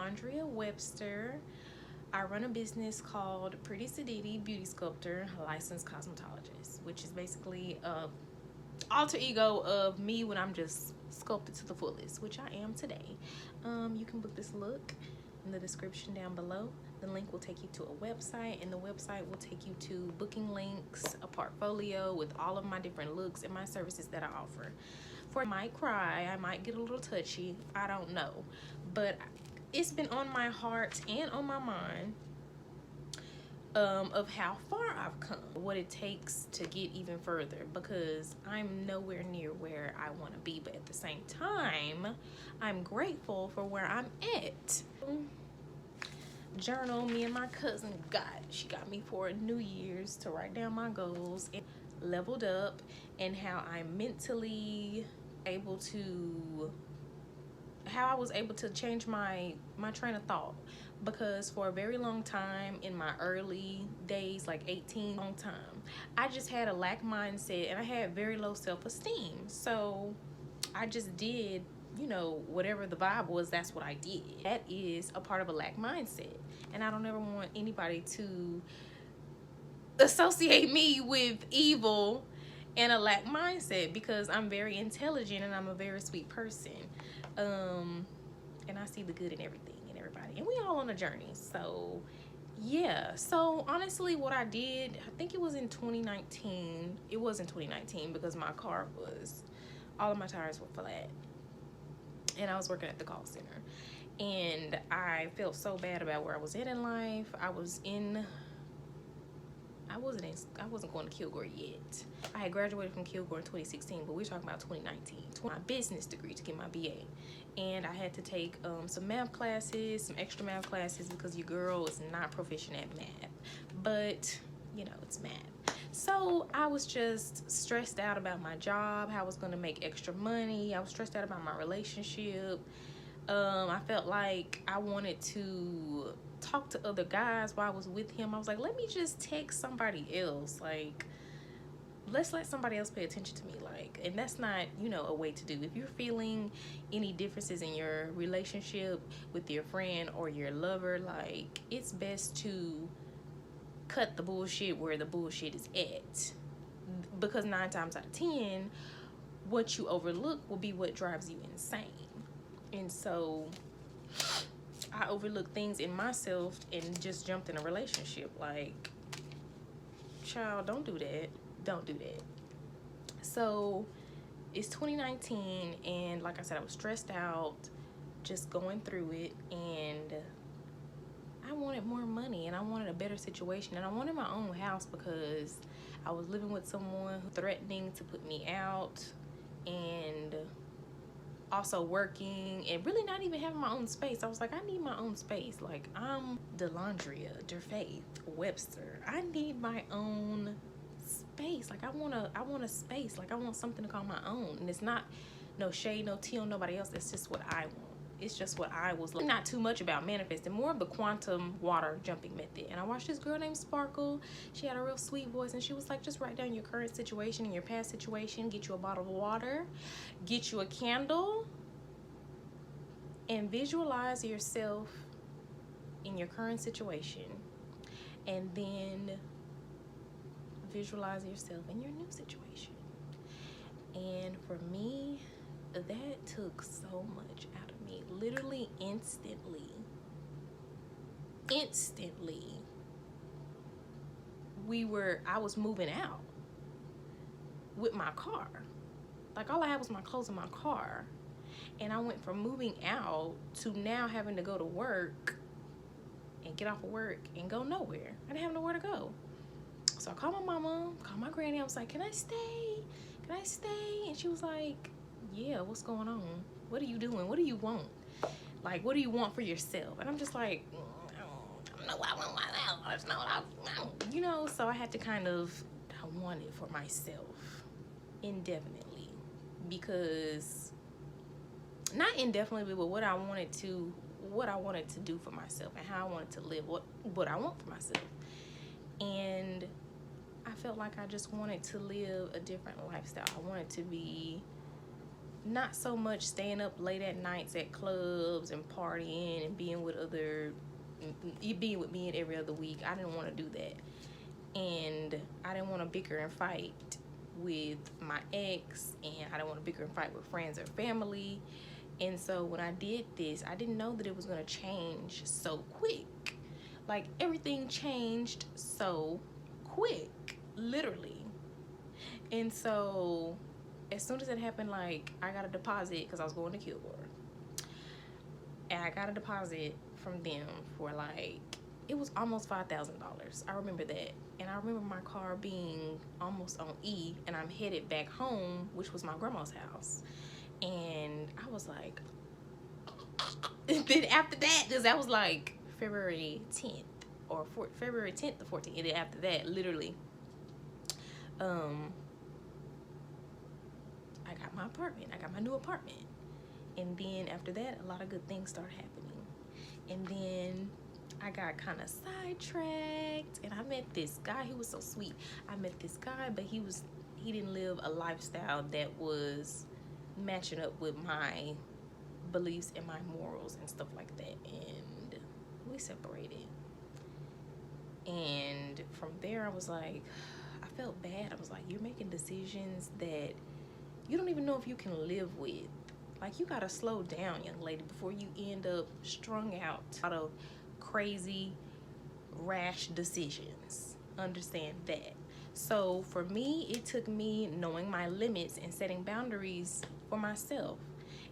Delandria Webster. I run a business called Pretty Sadidi Beauty Sculptor, licensed cosmetologist, which is basically a alter ego of me when I'm just sculpted to the fullest, which I am today. You can book this look in the description down below. The link will take you to a website, and the website will take you to booking links, a portfolio with all of my different looks and my services that I offer. I might cry, I might get a little touchy, I don't know, but it's been on my heart and on my mind of how far I've come, what it takes to get even further, because I'm nowhere near where I want to be, but at the same time I'm grateful for where I'm at. Journal me and my cousin she got me for New Year's to write down my goals and leveled up, and how I'm mentally able to, how I was able to change my train of thought, because for a very long time in my early days, like 18, long time, I just had a lack mindset and I had very low self-esteem. So I just did, you know, whatever the vibe was, that's what I did. That is a part of a lack mindset, and I don't ever want anybody to associate me with evil and a lack mindset, because I'm very intelligent and I'm a very sweet person, and I see the good in everything and everybody, and we all on a journey. So yeah, so honestly what I did, I think it was in 2019. It was in 2019 because my car was, all of my tires were flat, and I was working at the call center, and I felt so bad about where I was in life. I wasn't going to Kilgore yet. I had graduated from Kilgore in 2016, but we're talking about 2019. My business degree to get my BA. And I had to take some math classes, some extra math classes, because your girl is not proficient at math. But, you know, it's math. So I was just stressed out about my job, how I was going to make extra money. I was stressed out about my relationship. I felt like I wanted to talk to other guys while I was with him. I was like, let me just text somebody else. Like, let's let somebody else pay attention to me. Like, and that's not, you know, a way to do. If you're feeling any differences in your relationship with your friend or your lover, like, it's best to cut the bullshit where the bullshit is at, because 9 times out of 10 what you overlook will be what drives you insane. And so I overlooked things in myself and just jumped in a relationship. Like, child, don't do that. Don't do that. So it's 2019, and like I said, I was stressed out, just going through it, and I wanted more money, and I wanted a better situation, and I wanted my own house, because I was living with someone who threatening to put me out, and also working, and really not even having my own space. I was like, I need my own space. Like, I'm Delandria DeFaith Webster. I need my own space. Like, I want a space. Like, I want something to call my own. And it's not no shade, no tea on nobody else. It's just what I want. It's just what I was not too much about manifesting, more of the quantum water jumping method. And I watched this girl named Sparkle. She had a real sweet voice, and she was like, just write down your current situation and your past situation, get you a bottle of water, get you a candle, and visualize yourself in your current situation, and then visualize yourself in your new situation. And for me, that took so much out of me. Literally instantly I was moving out with my car. Like, all I had was my clothes in my car, and I went from moving out to now having to go to work and get off of work and go nowhere. I didn't have nowhere to go. So I called my mama, called my granny. I was like, can I stay? Can I stay? And she was like, yeah, what's going on? What are you doing? What do you want? Like, what do you want for yourself? And I'm just like, I don't know what I want myself. I just know what I want. You know, so I had to kind of, I want it for myself indefinitely, because not indefinitely, but what I wanted to do for myself, and how I wanted to live, what I want for myself. And I felt like I just wanted to live a different lifestyle. I wanted to be not so much staying up late at nights at clubs and partying and being with me every other week. I didn't want to do that. And I didn't want to bicker and fight with my ex, and I didn't want to bicker and fight with friends or family. And so when I did this, I didn't know that it was going to change so quick. Like, everything changed so quick, literally. And so as soon as it happened, like, I got a deposit because I was going to Kilgore, and I got a deposit from them for like, it was almost $5,000. I remember that. And I remember my car being almost on E, and I'm headed back home, which was my grandma's house. And I was like, then after that, because that was like February 10th or February 10th to 14th. And then after that, literally, I got my apartment. I got my new apartment. And then after that, a lot of good things started happening. And then I got kind of sidetracked, and I met this guy. He was so sweet. I met this guy, but he didn't live a lifestyle that was matching up with my beliefs and my morals and stuff like that. And we separated. And from there, I was like, I felt bad. I was like, you're making decisions that you don't even know if you can live with. Like, you gotta slow down, young lady, before you end up strung out of crazy, rash decisions. Understand that. So for me, it took me knowing my limits and setting boundaries for myself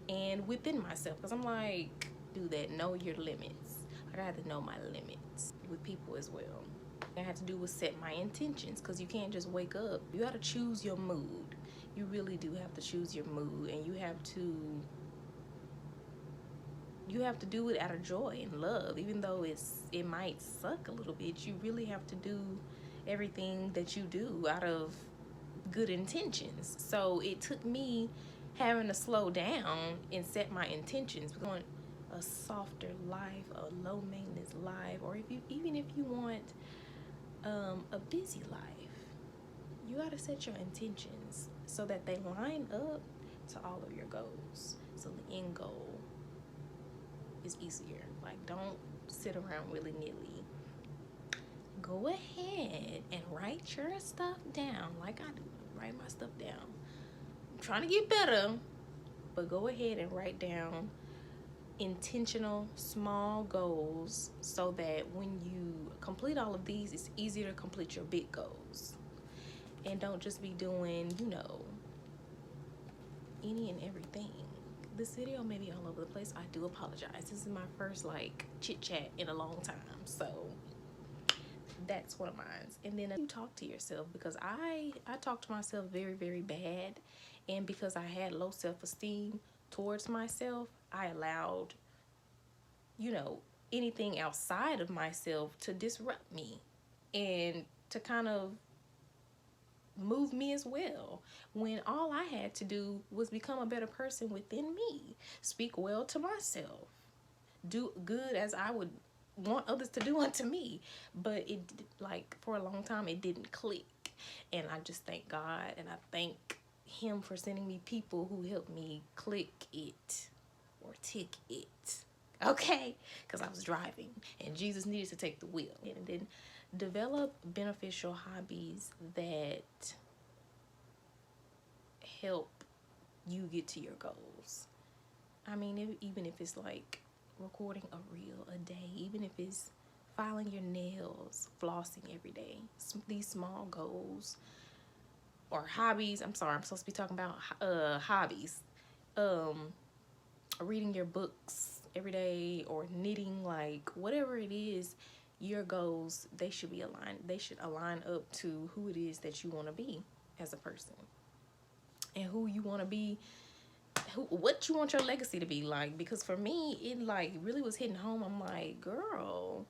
and within myself, because I'm like, do that, know your limits. Like, I had to know my limits with people as well. I had to do was set my intentions, because you can't just wake up. You got to choose your mood. You really do have to choose your mood, and you have to do it out of joy and love. Even though it might suck a little bit, you really have to do everything that you do out of good intentions. So it took me having to slow down and set my intentions. We're going a softer life, a low maintenance life, or even if you want a busy life, you got to set your intentions so that they line up to all of your goals. So the end goal is easier. Like, don't sit around willy-nilly. Go ahead and write your stuff down like I do. Write my stuff down. I'm trying to get better, but go ahead and write down intentional small goals so that when you complete all of these, it's easier to complete your big goals. And don't just be doing, any and everything. This video may be all over the place. I do apologize. This is my first like chit chat in a long time, so that's one of mine. And then you talk to yourself, because I talk to myself very, very bad, and because I had low self-esteem towards myself, I allowed anything outside of myself to disrupt me and to kind of move me as well, when all I had to do was become a better person within me, speak well to myself, do good as I would want others to do unto me. But it, like, for a long time, it didn't click. And I just thank God, and I thank him for sending me people who helped me click it or tick it, okay? Because I was driving and Jesus needed to take the wheel. And then develop beneficial hobbies that help you get to your goals. I mean, even if it's like recording a reel a day, even if it's filing your nails, flossing every day, these small goals or hobbies. I'm sorry, I'm supposed to be talking about hobbies. Reading your books every day, or knitting, like whatever it is, your goals, they should be aligned. They should align up to who it is that you want to be as a person, and who you want to be, what you want your legacy to be like. Because for me, it like really was hitting home. I'm like, girl,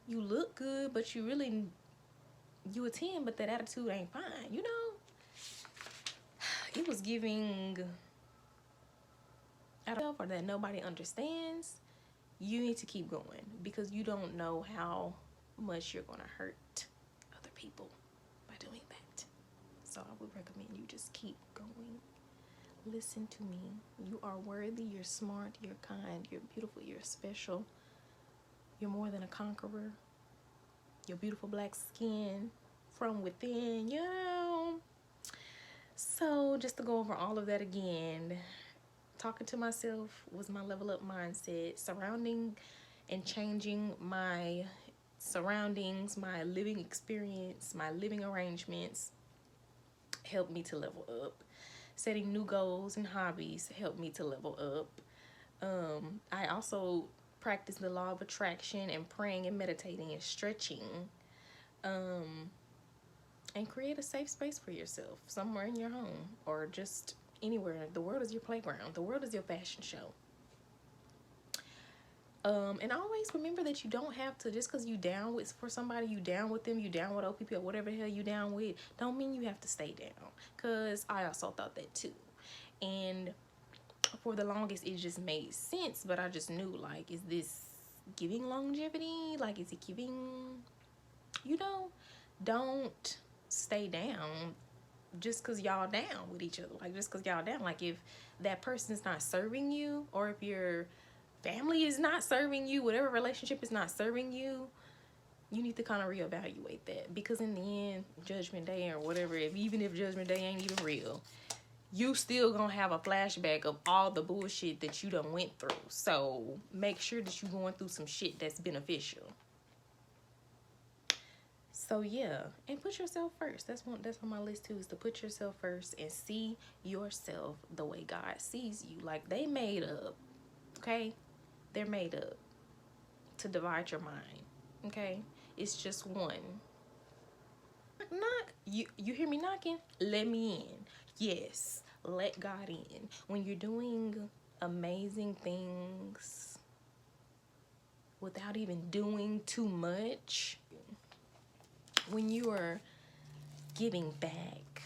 you look good, but you a 10, but that attitude ain't fine, It was giving or that nobody understands. You need to keep going, because you don't know how much you're going to hurt other people by doing that. So I would recommend you just keep going. listen to me. You are worthy, you're smart, you're kind, you're beautiful, you're special. You're more than a conqueror. Your beautiful black skin from within, you know. So just to go over all of that again, talking to myself was my level up mindset. Surrounding and changing my surroundings, my living experience, my living arrangements helped me to level up. Setting new goals and hobbies helped me to level up. I also practice the law of attraction and praying and meditating and stretching. And create a safe space for yourself somewhere in your home or just anywhere. The world is your playground. The world is your fashion show. And always remember that you don't have to, just because you down with for somebody, you down with them, you down with OPP or whatever the hell you down with, don't mean you have to stay down. Because I also thought that too. And for the longest, it just made sense. But I just knew, like, is this giving longevity? Like, is it giving, you know, don't stay down just because y'all down with each other. Like, just because y'all down. Like, if that person is not serving you, or if your family is not serving you, whatever relationship is not serving you, you need to kind of reevaluate that. Because in the end, Judgment Day or whatever, even if Judgment Day ain't even real, you still gonna have a flashback of all the bullshit that you done went through. So make sure that you going through some shit that's beneficial. So yeah, and put yourself first. That's on my list too, is to put yourself first and see yourself the way God sees you. Like, they made up, okay? They're made up to divide your mind, okay? It's just one. Knock. You hear me knocking? Let me in. Yes, let God in. When you're doing amazing things without even doing too much, when you are giving back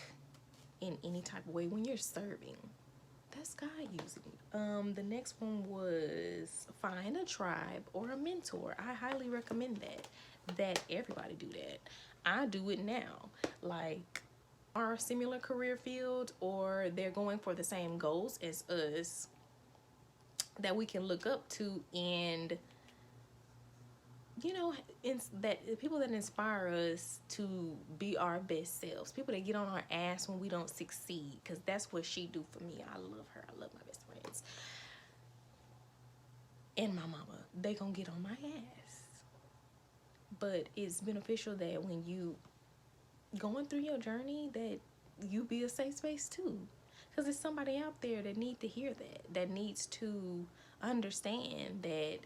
in any type of way, when you're serving, that's God using you. The next one was find a tribe or a mentor. I highly recommend that everybody do that. I do it now. Like, our similar career field, or they're going for the same goals as us, that we can look up to, and you know, that people that inspire us to be our best selves, people that get on our ass when we don't succeed, because that's what she do for me. I love her. I love my best friends and my mama. They gonna get on my ass, but it's beneficial that when you going through your journey, that you be a safe space too, because there's somebody out there that need to hear that needs to understand that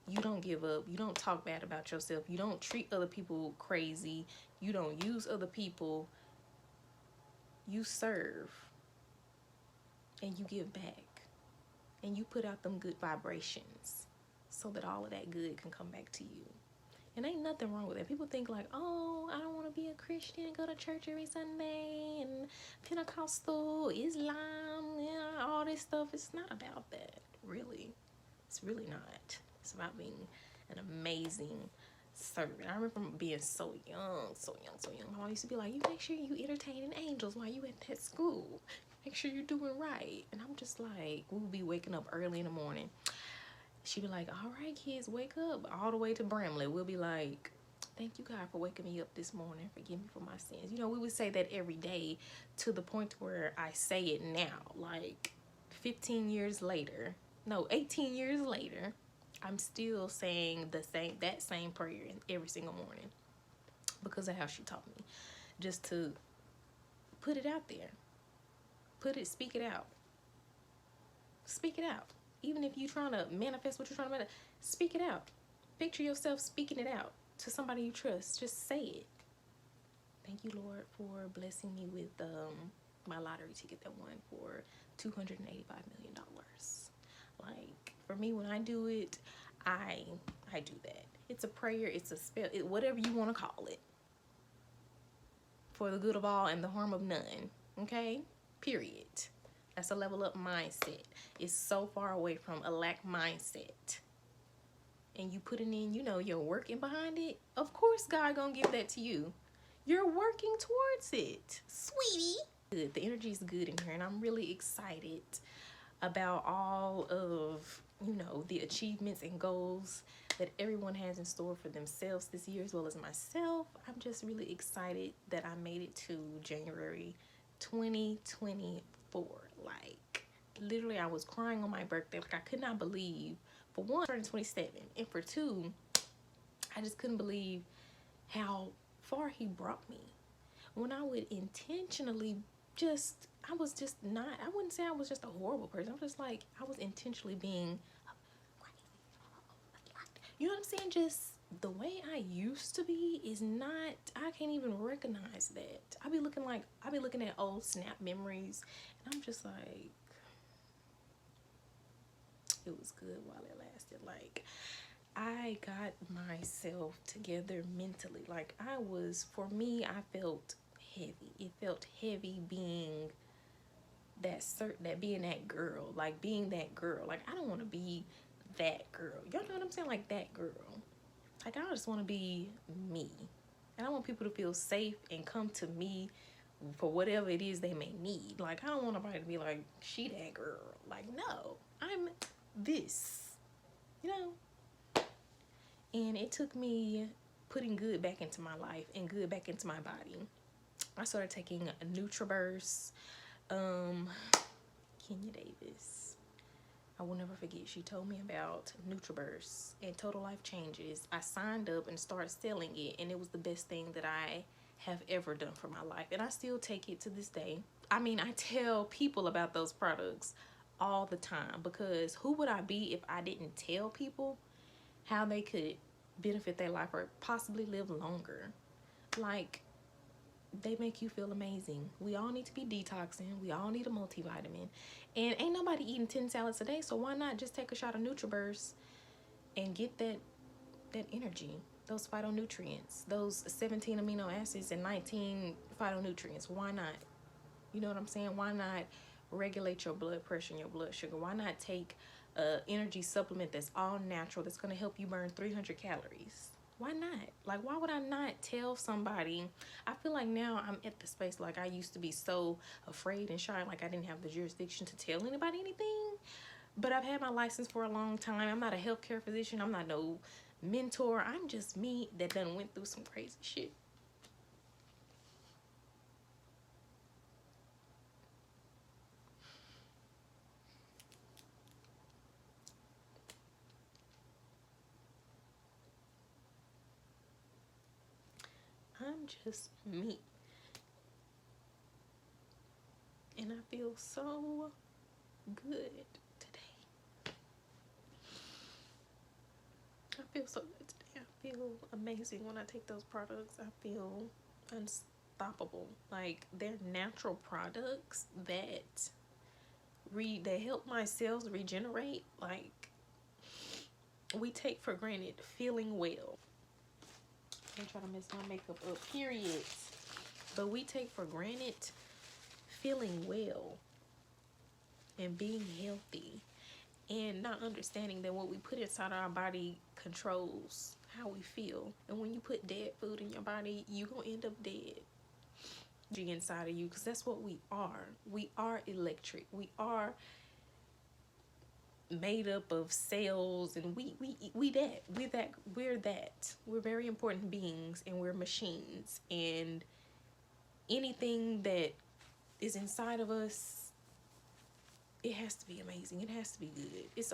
you don't give up, you don't talk bad about yourself, you don't treat other people crazy, you don't use other people, you serve and you give back and you put out them good vibrations so that all of that good can come back to you. And ain't nothing wrong with that. People think like, oh, I don't want to be a Christian and go to church every Sunday and Pentecostal, Islam, yeah, all this stuff. It's not about that, really. It's really not. It's about being an amazing servant. I remember being so young. My mom used to be like, you make sure you entertaining angels while you at that school. Make sure you're doing right. And I'm just like, we'll be waking up early in the morning. She'd be like, all right, kids, wake up. All the way to Bramley. We'll be like, thank you, God, for waking me up this morning. Forgive me for my sins. You know, we would say that every day, to the point where I say it now. Like 18 years later, I'm still saying that same prayer every single morning, because of how she taught me. Just to put it out there. Speak it out. Speak it out. Even if you're trying to manifest what you're trying to manifest, speak it out. Picture yourself speaking it out to somebody you trust. Just say it. Thank you, Lord, for blessing me with my lottery ticket that won for $285 million. Like, for me, when I do it, I do that. It's a prayer. It's a spell. Whatever you want to call it. For the good of all and the harm of none. Okay? Period. That's a level up mindset. It's so far away from a lack mindset. And you putting in, you know, you're working behind it. Of course, God gonna give that to you. You're working towards it, sweetie. good. The energy is good in here, and I'm really excited about all of, you know, the achievements and goals that everyone has in store for themselves this year, as well as myself. I'm just really excited that I made it to January 2024. Like, literally, I was crying on my birthday. Like, I could not believe, for one, I turned 27, and for two, I just couldn't believe how far he brought me. When I would intentionally just, I was just not, I wouldn't say I was just a horrible person. I was just like, I was intentionally being, you know what I'm saying? Just the way I used to be is not, I can't even recognize that. I be looking at old Snap memories, and I'm just like, it was good while it lasted. Like, I got myself together mentally. Like, for me, I felt heavy. It felt heavy being being that girl. Like, being that girl. Like, I don't want to be that girl. Y'all know what I'm saying? Like, that girl. Like, I just want to be me. And I want people to feel safe and come to me for whatever it is they may need. Like, I don't want nobody to be like, she that girl. Like, no. I'm this. You know? And it took me putting good back into my life and good back into my body. I started taking a NutriBurst. Kenya Davis, I will never forget, she told me about NutriBurst and Total Life Changes. I signed up and started selling it, and it was the best thing that I have ever done for my life, and I still take it to this day. I mean, I tell people about those products all the time, because who would I be if I didn't tell people how they could benefit their life or possibly live longer? Like, they make you feel amazing. We all need to be detoxing. We all need a multivitamin. And ain't nobody eating 10 salads a day, so why not just take a shot of NutriBurst and get that energy, those phytonutrients, those 17 amino acids and 19 phytonutrients. Why not? You know what I'm saying? Why not regulate your blood pressure and your blood sugar? Why not take a energy supplement that's all natural, that's going to help you burn 300 calories? Why not? Like, why would I not tell somebody? I feel like now I'm at the space, like, I used to be so afraid and shy, like I didn't have the jurisdiction to tell anybody anything. But I've had my license for a long time. I'm not a healthcare physician. I'm not no mentor. I'm just me that done went through some crazy shit. I'm just me. And I feel so good today. I feel so good today. I feel amazing when I take those products. I feel unstoppable. Like, they're natural products that they help my cells regenerate. Like, we take for granted feeling well. I'm trying to mess my makeup up, period. But we take for granted feeling well and being healthy, and not understanding that what we put inside our body controls how we feel. And when you put dead food in your body, you're gonna end up dead inside of you, because that's what we are. We are electric. We are made up of cells, and we're that. We're very important beings, and we're machines, and anything that is inside of us, it has to be amazing. It has to be good. It's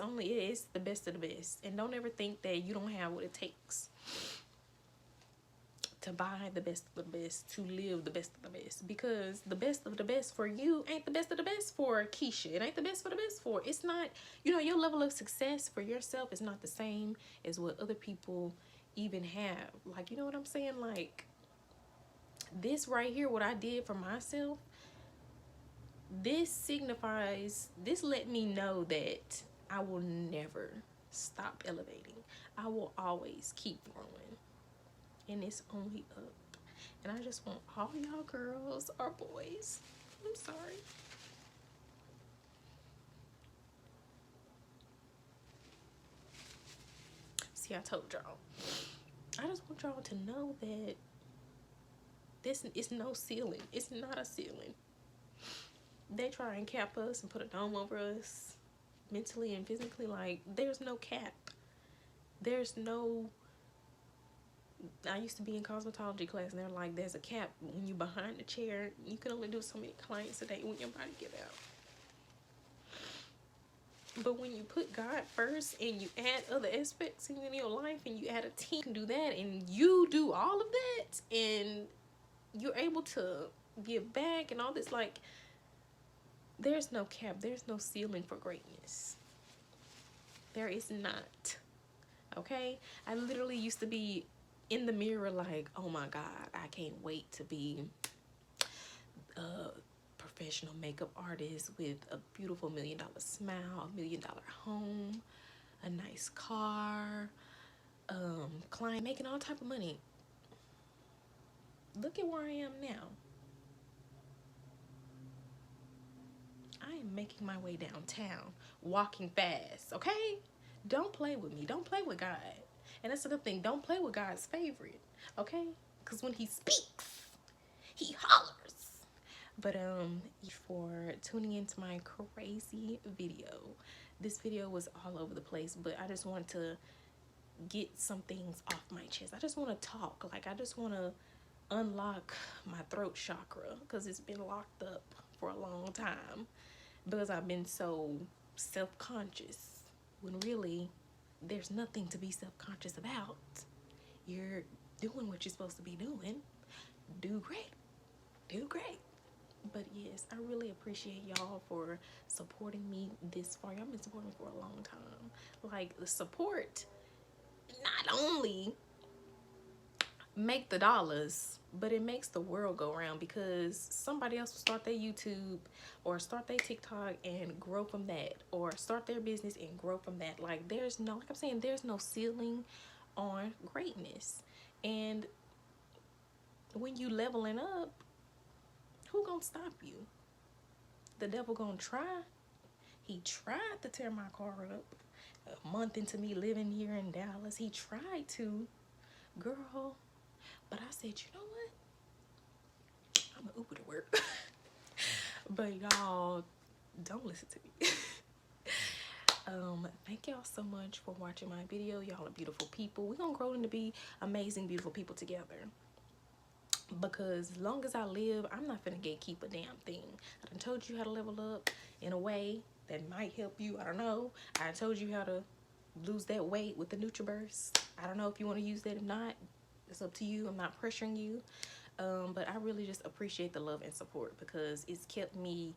the best of the best. And don't ever think that you don't have what it takes to buy the best of the best, to live the best of the best. Because the best of the best for you ain't the best of the best for Keisha. It ain't the best for the best for, it's not, you know, your level of success for yourself is not the same as what other people even have. Like, you know what I'm saying? Like, this right here, what I did for myself, this let me know that I will never stop elevating. I will always keep growing. And it's only up. And I just want all y'all girls or boys, I'm sorry, see, I told y'all, I just want y'all to know that this is no ceiling. It's not a ceiling. they try and cap us and put a dome over us mentally and physically. Like, there's no cap. There's no, I used to be in cosmetology class and they're like, there's a cap when you're behind the chair. You can only do so many clients a day when your body give out. But when you put God first and you add other aspects in your life and you add a team, you can do that, and you do all of that, and you're able to give back and all this. Like, there's no cap. There's no ceiling for greatness. There is not. Okay? I literally used to be in the mirror like, oh my God, I can't wait to be professional makeup artist with a beautiful $1 million smile, $1 million home, a nice car, client, making all type of money. Look at where I am now. I am making my way downtown, walking fast, okay? Don't play with me. Don't play with God. And that's the other thing. Don't play with God's favorite, okay? Because when he speaks, he hollers. But for tuning into my crazy video. This video was all over the place, but I just want to get some things off my chest. I just want to talk. Like, I just want to unlock my throat chakra because it's been locked up for a long time because I've been so self-conscious when really there's nothing to be self-conscious about. You're doing what you're supposed to be doing. Do great. Do great. But yes, I really appreciate y'all for supporting me this far. Y'all been supporting me for a long time. Like, the support not only make the dollars, but it makes the world go around, because somebody else will start their YouTube or start their TikTok and grow from that, or start their business and grow from that. Like, there's no, like I'm saying, there's no ceiling on greatness. And when you leveling up, who gonna stop you? The devil gonna try. He tried to tear my car up a month into me living here in Dallas. He tried to, girl. But I said, you know what? I'm an Uber to work. But y'all, don't listen to me. Thank y'all so much for watching my video. Y'all are beautiful people. We're gonna grow into be amazing, beautiful people together. Because as long as I live, I'm not finna gatekeep a damn thing. I done told you how to level up in a way that might help you. I don't know. I told you how to lose that weight with the NutriBurst. I don't know if you want to use that. If not, it's up to you. I'm not pressuring you. But I really just appreciate the love and support, because it's kept me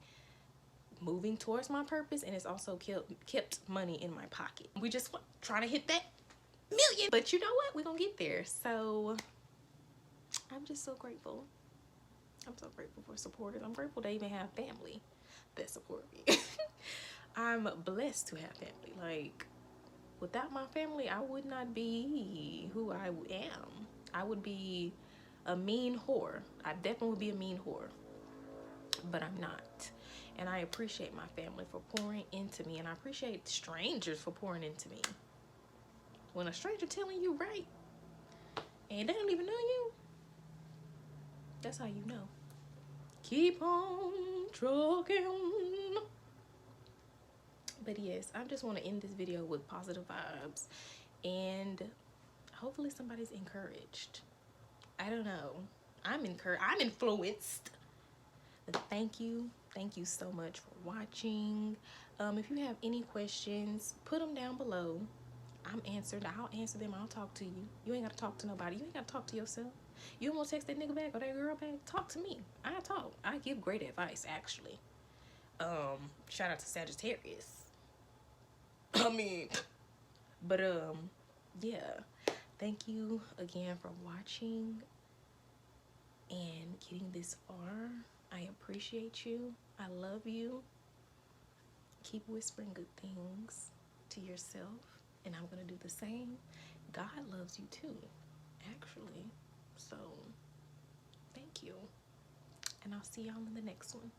moving towards my purpose, and it's also kept money in my pocket. We just trying to hit that million. But you know what? We're gonna get there. So I'm just so grateful. I'm so grateful for supporters. I'm grateful to even have family that support me. I'm blessed to have family. Like, without my family, I would not be who I am. I would be a mean whore. I definitely would be a mean whore. But I'm not. And I appreciate my family for pouring into me. And I appreciate strangers for pouring into me. When a stranger telling you right, and they don't even know you, that's how you know. Keep on trucking. But yes, I just want to end this video with positive vibes, and hopefully somebody's encouraged. I don't know. I'm encouraged. I'm influenced. But thank you so much for watching. If you have any questions, put them down below. I'll answer them. I'll talk to you. You ain't gotta talk to nobody. You ain't gotta talk to yourself. You don't want to text that nigga back or that girl back? Talk to me. I talk. I give great advice, actually. Shout out to Sagittarius. I mean, but yeah. Thank you again for watching and getting this far. I appreciate you. I love you. Keep whispering good things to yourself, and I'm gonna do the same. God loves you too, actually. So thank you, and I'll see y'all in the next one.